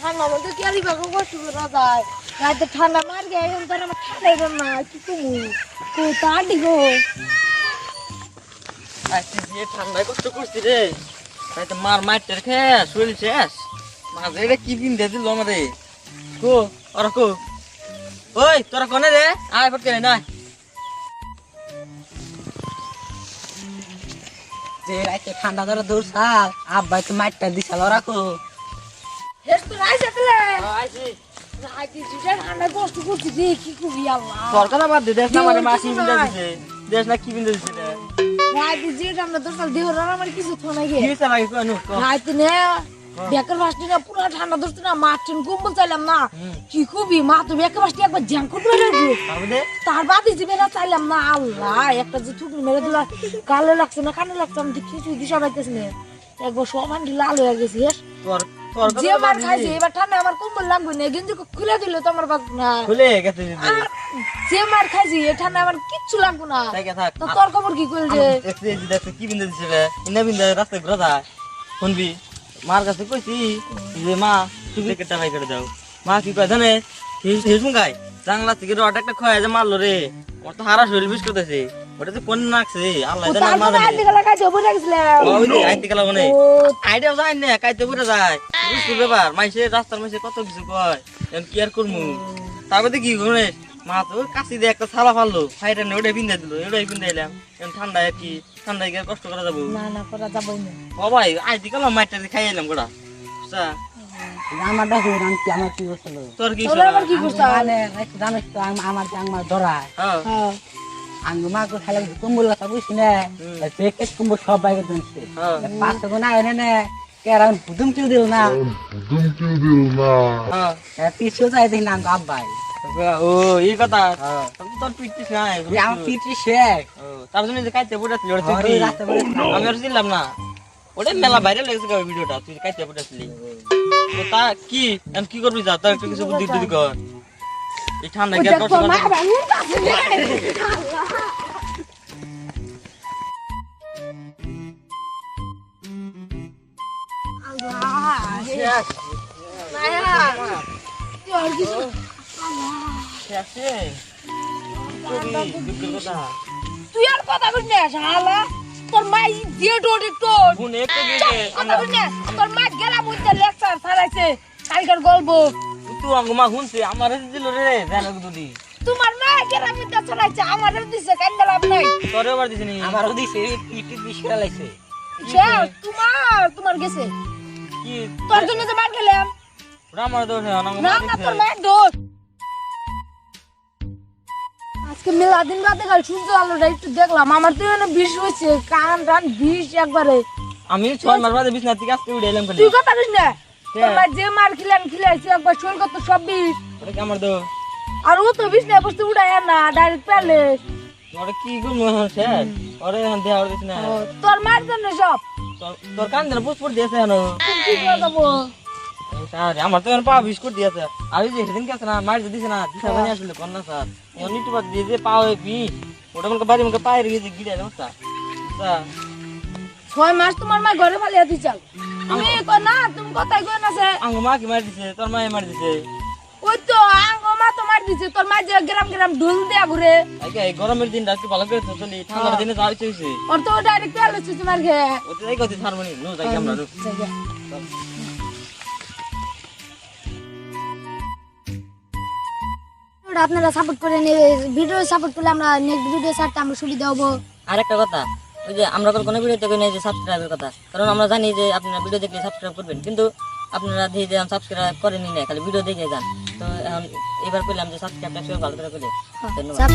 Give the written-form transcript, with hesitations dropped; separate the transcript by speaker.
Speaker 1: ঠান্ডা মধ্যে কি আলি বাগো কষ্ট করা যায় রাতে ঠান্ডা মার গে এখন তার আমার ঠান্ডাই না কি তুমি তো তাড়ি গো
Speaker 2: আজকে যে ঠান্ডায় কষ্ট করছি রে তাই তো মার মাইটের খেয়ে শরীর শেষ মাঝে রে কি পিন দিয়ে দিল আমারে কো ওরা কো ওই তোরা কোনে রে আয় ফটকে না
Speaker 3: যে রাতে ঠান্ডা ধরে দূর সাল আব্বাই তো মাইটটা দিছাল রাখো
Speaker 1: হেস তো রাইছে তলে
Speaker 2: আইছি
Speaker 1: রাতে যে ঠান্ডা কষ্ট করছি রে কি কবি আল্লাহ
Speaker 2: সরকার আবার দেশ না মানে মাসি পিন দিছে দেশ না কি পিন দিছে রে
Speaker 1: রাতে যে ঠান্ডা দরকার দেহ আমার কিছু থনা গে
Speaker 2: কি হইছে লাগে কোন
Speaker 1: রাতে নে বেকার ফাস্টি না পুরো ঠান্ডা ধরছে না মাঠন কম্বল চাইলাম না কি খুবই মা তো বেকার ফাস্টি একবার জ্যাঙ্কুট মেরে দিল তার বাদে যে মেরা চাইলাম না আল্লাহ একটা যে থুকনি মেরে দিলা গালে লাগছে না কানে লাগছে আমি কিছুই দিশা পাইতেছি না একবার সমান লাল হয়ে গেছে
Speaker 2: তোর তোর
Speaker 1: যে মার খাইছে এবার ঠান্ডা আমার কম্বল লাগবে না গেঞ্জি খুলে দিল তো আমার বাদ না
Speaker 2: খুলে গেছে দিদি
Speaker 1: যে মার খাইছে এ ঠান্ডা আমার কিচ্ছু লাগবে না
Speaker 2: তাই কে থাক
Speaker 1: তো তোর খবর কি কইল যে
Speaker 2: দেখতে কি বিন্দু দিছে রে ইনা বিন্দু রাস্তায় ঘুরে যায় শুনবি মার কাছে কইছি যে মা তুই কেটে বাই করে দাও মা কি কয় জানে হিসুম গায় জাংলা থেকে রড একটা খয়া যে মারলো রে ওর তো হারা শরীর বিষ করতেছে ওটা তো কোন নাকছে আল্লাহ জানে মা জানে
Speaker 1: আইতে গেলা খাইছে বলে গেছিলাম
Speaker 2: ওই যে আইতে গেল মনে আইডিয়া যায় না কাইতে বুঝে যায় বুঝতে ব্যাপার মাইসে রাস্তার মাইসে কত কিছু কয় এখন কি আর করমু তারপরে কি করে মা তো কাশি দিয়ে একটা ছালা ফাললো ফাইটা নে ওটাই পিন্দা দিল ওটাই পিন্দাইলাম এখন ঠান্ডায় কি ঠান্ডায় গিয়ে কষ্ট করা যাবো
Speaker 1: না না করা যাবই না
Speaker 2: ও ভাই আইতে গেল মাইটা খাই এলাম গোটা বুঝছা
Speaker 3: আমারটা হইর আমি কি আমার কি হইছিল
Speaker 2: তোর কি
Speaker 1: তোরা আবার কি করছ
Speaker 3: মানে জানিস তো আমার জাংমা ধরায়
Speaker 2: হ্যাঁ
Speaker 1: হ্যাঁ
Speaker 3: আঙ্গুমা কো খালা কুম্বল কথা বুঝছি না প্যাকেট কুম্বল সব বাইরে দিনছে
Speaker 2: হ্যাঁ
Speaker 3: 500 গুনা এনে নে কেরান বুদুম কিউ দিল না
Speaker 2: হ্যাঁ
Speaker 3: পিছু যাই দিন না আব্বাই
Speaker 2: ও এই কথা তোর পিটিস না
Speaker 3: আমার পিটি শেখ
Speaker 2: তার জন্য যে কাইতে পড়াছিলি ওটা
Speaker 3: ঘরে রাস্তা বলে
Speaker 2: আমি আর ছিলাম না ওটা মেলা ভাইরাল লেগেছে ভিডিওটা তুই কাইতে পড়াছিলি তো তা কি আমি কি করবি যা তার একটু কিছু বুদ্ধি টুদ্ধি কর এই ঠান্ডা কি আর কষ্ট
Speaker 1: মা
Speaker 2: করতে
Speaker 1: ভাঙুন কাছে তুই আর কথা বলবি না শালা তোর মাই দিয়ে ডোডে টোট কথা বলবি না তোর মা গেলা বুঝতে লেকচার ছাড়াইছে কালকের গল্প
Speaker 2: তুই আঙ্গুমা শুনছি আমার দিল রে জানো দুদি
Speaker 1: তোমার মা গেলা বুঝতে ছাড়াইছে আমারও দিছে কান্দা লাভ নাই
Speaker 2: তোরে আবার দিছিনি
Speaker 3: আমারও দিছে পিটি বিশ খেলাইছে
Speaker 1: সে তোমার গেছে
Speaker 2: কি
Speaker 1: তোর জন্য যে মার গেলাম
Speaker 2: আমার দোষ
Speaker 1: না না তোর মায়ের দোষ আজকে মেলাদিন রাতে কাল সূর্য আলোটা একটু দেখলাম আমার তো এখানে বিষ হয়েছে কান টান বিষ একবারে
Speaker 2: আমি 6 মাস বাদে বিছনা থেকে আজকে উঠে এলাম খালি
Speaker 1: তুই কথা বলিস না তোর মা যে মার খিলাইছে একবার শোন কত সব বিষ
Speaker 2: ওটা কি আমার দোষ
Speaker 1: আর ও তো বিষ না বসতে উঠায় না ডাইরেক্ট পেলে
Speaker 2: ওটা কি করবো শেষ ওরে এখন দেওয়া দিস না
Speaker 1: তোর মার জন্য সব
Speaker 2: তোর কান ধরে পুষ্পর দিয়েছে এখন
Speaker 1: তুমি কি করে দেবো
Speaker 2: আরে আমার তো এখন পা বিস্কুট দিয়েছে আর ওই যে সেদিন কে আছে না মার দিছে না দিশা বানিয়ে আসলে কোন না স্যার এখন একটু বাদ দিয়ে যে পা হয়ে বিষ ওটা মনে বাড়ি মুখে পায়ের গিয়ে গিরে সমস্যা
Speaker 1: 6 মাস তোমার মা ঘরে ফালিয়ে দিছাল তুমি কই না তুমি কথাই কই না সে
Speaker 2: আঙ্গ মা কি মার দিছে তোর মা মার দিছে
Speaker 1: ওই তো আঙ্গো মা তোমার দিছে তোর মা যে গ্রাম গ্রাম ঢোল দেয়া ঘুরে
Speaker 2: আগে এই গরমের দিনটা একটু ভালো করে চলি ঠান্ডার দিনে যাওয়া হয়েছে
Speaker 1: ওর তো ডাইরেক্ট পেলে তোমার ঘে
Speaker 2: ওতে যাই কথা হারমোনি নো যাই আমরা
Speaker 4: আপনারা সাপোর্ট করে ভিডিও সাপোর্ট করলে আমরা নেক্সট ভিডিও ছাড়তে আমরা সুবিধা হবো।
Speaker 5: আরেকটা কথা ওই যে আমরা কোনো ভিডিওতে কই নাই যে সাবস্ক্রাইবের কথা, কারণ আমরা জানি যে আপনারা ভিডিও দেখলে সাবস্ক্রাইব করবেন, কিন্তু আপনারা ধীরে ধীরে সাবস্ক্রাইব করেনি না, খালি ভিডিও দেখে যান। তো এখন এবার কইলাম যে সাবস্ক্রাইবটা ভালো করে করে ধন্যবাদ।